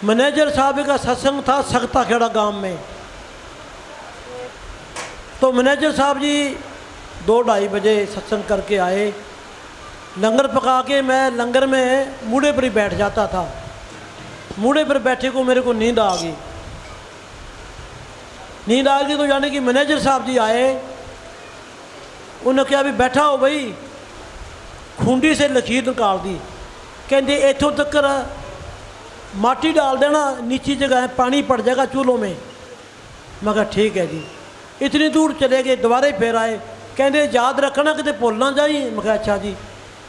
Manager साहब का सत्संग था सख्ता खेड़ा गांव में। तो मैनेजर साहब जी 2-2:30 बजे सत्संग करके आए। लंगर पका के मैं लंगर में मूढ़े पर ही बैठ जाता था। मूढ़े पर बैठे को मेरे को नींद आ गई। नींद आ गई तो यानी कि मैनेजर साहब जी आए। उन्होंने क्या, अभी बैठा हो भाई, खूंडी से लकीर निकाल दी। कहते इतों तक माटी डाल देना, नीची जगह है, पानी पड़ जाएगा चूल्हों में। मैं कहा ठीक है जी। इतनी दूर चले गए, दोबारा फिर आए। कहते याद रखना कितने भुल ना जाई। मैं कहा अच्छा जी।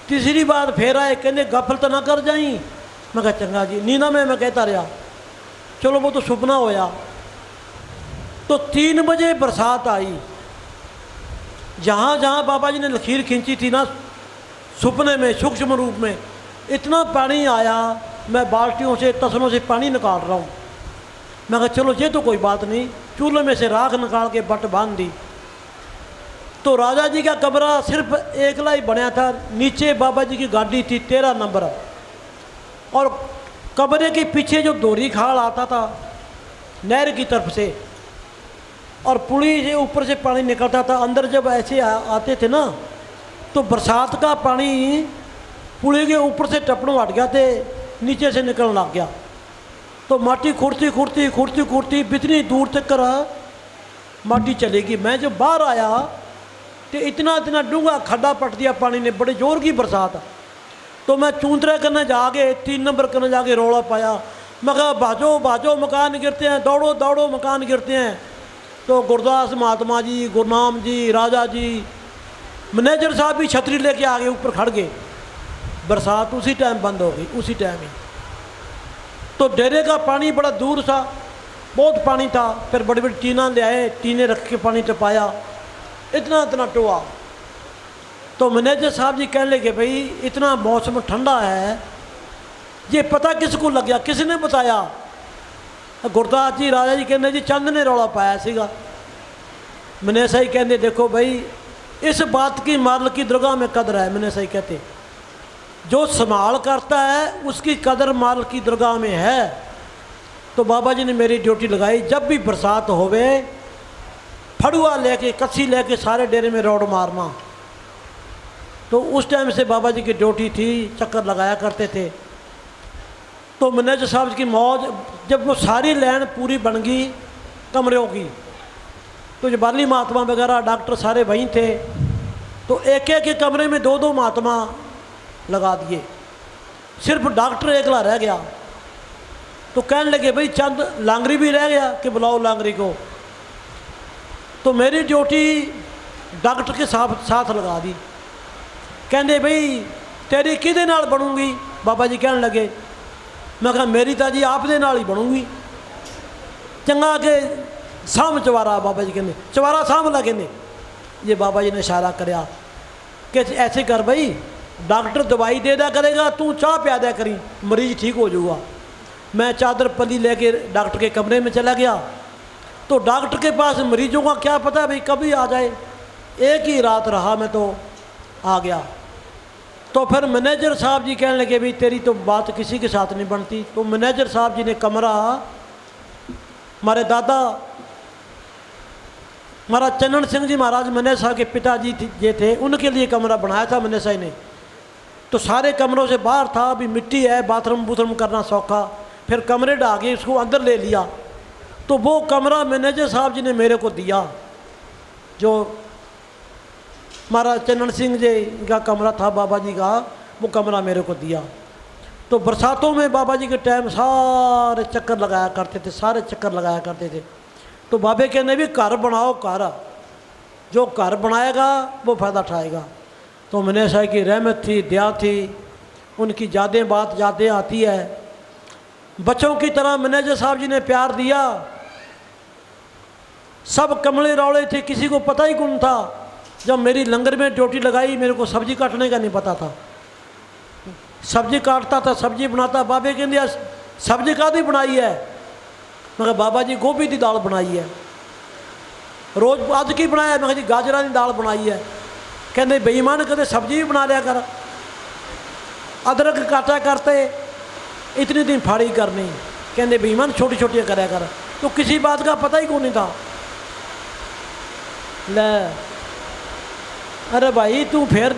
तीसरी बार फिर आए, कहते गफल तो ना कर जाई। मैं कहा चंगा जी। नींदा में मैं कहता रहा चलो वो तो सुपना होया। तो 3 बजे बरसात आई। जहाँ जहाँ बाबा जी ने लकीर खींची थी ना, सुपने में सूक्ष्म रूप में इतना पानी आया। मैं बाल्टियों से तसलों से पानी निकाल रहा हूँ। मैं कहा चलो ये तो कोई बात नहीं। चूल्हे में से राख निकाल के बट बांध दी। तो राजा जी का कमरा सिर्फ एकला ही बनया था। नीचे बाबा जी की गाड़ी थी 13 नंबर, और कमरे के पीछे जो दोहरी खाल आता था नहर की तरफ से, और पुली से ऊपर से पानी निकलता था। अंदर जब ऐसे आते थे ना, तो बरसात का पानी पुली के ऊपर से टपड़ों हट गया थे, नीचे से निकलने लग गया। तो माटी खुरती खुरती खुरती खुरती इतनी दूर तक माटी चलेगी। मैं जब बाहर आया तो इतना इतना डूंगा खड्डा पट दिया पानी ने, बड़े जोर की बरसात। तो मैं चूंतरे करने जाके 3 नंबर करने जाके रौला पाया। मैं कहा भाजो भाजो मकान गिरते हैं, दौड़ो दौड़ो मकान गिरते हैं। तो गुरदास महात्मा जी, गुरनाम जी, राजा जी, मैनेजर साहब भी छतरी लेके आगे ऊपर खड़ गए। बरसात उसी टाइम बंद हो गई, उसी टाइम ही। तो डेरे का पानी बड़ा दूर था, बहुत पानी था। फिर बड़ी बड़ी टीना ले आए, टीने रख के पानी टपाया, इतना इतना टोआ। तो मैनेजर साहब जी कहने लगे भाई इतना मौसम ठंडा है, ये पता किसको लग गया, किसने बताया? गुरदास जी, राजा जी कहते जी चंद ने रौला पाया सीगा। मैंने सही कहते देखो भाई इस बात की माल की दरगाह में कदर है। मैंने सही कहते जो संभाल करता है उसकी कदर माल की दरगाह में है। तो बाबा जी ने मेरी ड्यूटी लगाई, जब भी बरसात होवे फड़ुआ लेके कस्सी लेके सारे डेरे में रोड मारना। तो उस टाइम से बाबा जी की ड्यूटी थी, चक्कर लगाया करते थे। तो मैनेजर साहब की मौज, जब वो सारी लाइन पूरी बन गई कमरों की, तो जो बाली महात्मा वगैरह डॉक्टर सारे वहीं थे। तो एक एक कमरे में 2-2 महात्मा लगा दिए, सिर्फ डॉक्टर एकला रह गया। तो कहने लगे भाई चंद लांगरी भी रह गया कि बुलाओ लांगरी को। तो मेरी ड्यूटी डॉक्टर के साथ लगा दी। कहते भाई तेरी किदे नाल बनूंगी? बाबा जी कहने लगे। मैं कहा मेरी तो जी आप दे नाल ही बनूंगी। चंगा के साम चवारा, बाबा जी कहते चवारा साम ला। कहते ये बाबा जी ने इशारा कराया कि ऐसे कर भाई, डॉक्टर दवाई दे दिया करेगा, तू चाह पिया दिया करी, मरीज ठीक हो जाऊगा। मैं चादर पली लेके डॉक्टर के कमरे में चला गया। तो डॉक्टर के पास मरीजों का क्या पता भाई कभी आ जाए। एक ही रात रहा मैं, तो आ गया। तो फिर मैनेजर साहब जी कहने लगे भाई तेरी तो बात किसी के साथ नहीं बनती। तो मैनेजर साहब जी ने कमरा हमारे दादा महाराज चन्नन सिंह जी महाराज मैनेजर साहब के पिताजी ये थे, उनके लिए कमरा बनाया था मैनेजर साहब ने। तो सारे कमरों से बाहर था, अभी मिट्टी है, बाथरूम बूथरूम करना सौखा। फिर कमरे ढा के उसको अंदर ले लिया। तो वो कमरा मैनेजर साहब जी ने मेरे को दिया, जो महाराज चन्नन सिंह जी का कमरा था बाबा जी का, वो कमरा मेरे को दिया। तो बरसातों में बाबा जी के टाइम सारे चक्कर लगाया करते थे, सारे चक्कर लगाया करते थे। तो बाबे कहने भी घर बनाओ, घर जो घर बनाएगा वो फ़ायदा उठाएगा। तो मैंने साहब की रहमत थी, दया थी, उनकी बात यादें आती है। बच्चों की तरह मैनेजर साहब जी ने प्यार दिया। सब कमले रौले थे, किसी को पता ही कौन था। जब मेरी लंगर में ड्यूटी लगाई, मेरे को सब्जी काटने का नहीं पता था। सब्जी काटता था, सब्जी बनाता। बाबे कहते सब्जी कादी बनाई है? मैं कहा बाबा जी गोभी की दाल बनाई है। रोज़ अज की बनाया? मैं कहा जी गाजर की दाल बनाई है। कहते बेईमान कहते सब्जी भी बना लिया कर, अदरक काटा करते, इतनी दिन फाड़ी करनी। कहते बेईमान छोटी छोटियाँ कराया कर, तो किसी बात का पता ही कौन नहीं था। ले अरे भाई तू फिर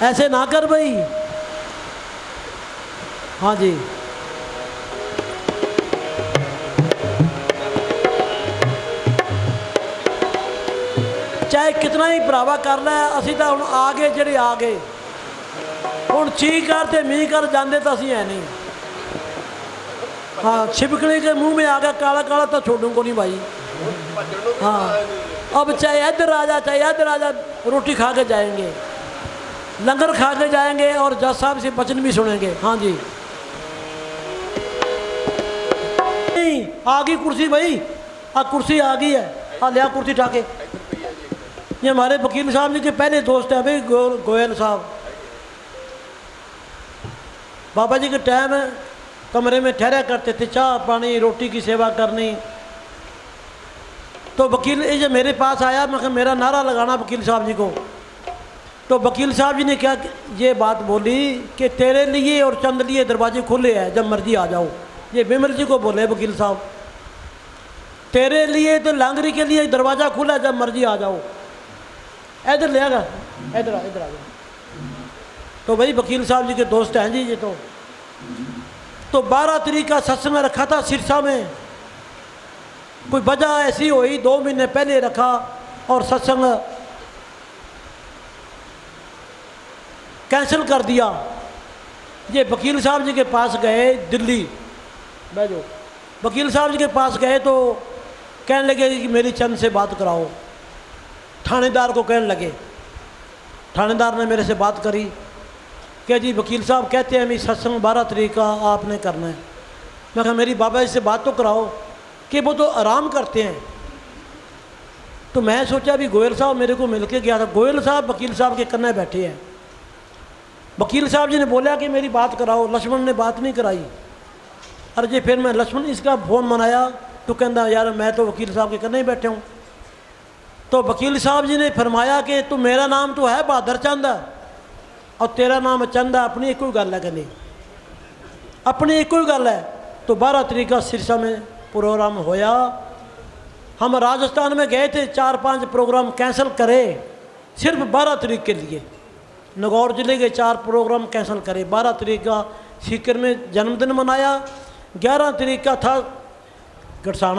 ऐसे ना कर भाई। हाँ जी, चाहे कितना ही भरावा कर लै, असी तो हम आ गए जेडे आ गए, हूँ ची कर तो मीह कर जाते तो असी है नहीं। हाँ छिपकली के मुंह में आ गया काला काला तो छोड़ू को नहीं भाई। हाँ अब चाहे इधर आ जा चाहे इधर आ जा, रोटी खा के जाएंगे, लंगर खा के जाएंगे और जज साहब से वचन भी सुनेंगे। हाँ जी, नहीं आ गई कुर्सी भाई, आ कुर्सी आ गई है, आ लिया कुर्सी उठा के। ये हमारे वकील साहब जी के पहले दोस्त हैं भाई, गोयल साहब। बाबा जी के टाइम कमरे में ठहरा करते थे, चाय पानी रोटी की सेवा करनी। तो वकील जब मेरे पास आया, मैं मेरा नारा लगाना वकील साहब जी को। तो वकील साहब जी ने क्या ये बात बोली कि तेरे लिए और चंद लिए दरवाजे खुले हैं, जब मर्जी आ जाओ। ये विमल जी को बोले वकील साहब, तेरे लिए तो लांगरी के लिए दरवाज़ा खुला है, जब मर्जी आ जाओ। इधर ले आगा, इधर आ जाओ। तो भाई वकील साहब जी के दोस्त हैं जी ये। तो 12 तारीख का सत्संग रखा था सिरसा में। कोई वजह ऐसी हुई, 2 महीने पहले रखा और सत्संग कैंसिल कर दिया। ये वकील साहब जी के पास गए दिल्ली, बैठो, वकील साहब जी के पास गए तो कहने लगे कि मेरी चंद से बात कराओ। थानेदार को कहने लगे, थानेदार ने मेरे से बात करी कि जी वकील साहब कहते हैं मेरी सत्संग 12 तारीख का आपने करना है। मैं कहा मेरी बाबा जी से बात तो कराओ, कि वो तो आराम करते हैं। तो मैं सोचा भी गोयल साहब मेरे को मिल के गया था, गोयल साहब वकील साहब के कन्ने बैठे हैं। वकील साहब जी ने बोला कि मेरी बात कराओ, लक्ष्मण ने बात नहीं कराई। अरे जी फिर मैं लक्ष्मण इसका फ़ोन मनाया तो कहता यार मैं तो वकील साहब के कन्ने ही बैठे हूँ। तो वकील साहब जी ने फरमाया कि तू मेरा नाम तो है बहादुर चंद और तेरा नाम चंद है, अपनी एक ही गल है, कहने अपनी एक ही गल है। तो 12 तारीख का सिरसा में प्रोग्राम होया। हम राजस्थान में गए थे, 4-5 प्रोग्राम कैंसिल करे सिर्फ 12 तारीख के लिए। नगौर जिले के 4 प्रोग्राम कैंसिल करे। 12 तारीख का सीकर में जन्मदिन मनाया, 11 तारीख का था गड़साना।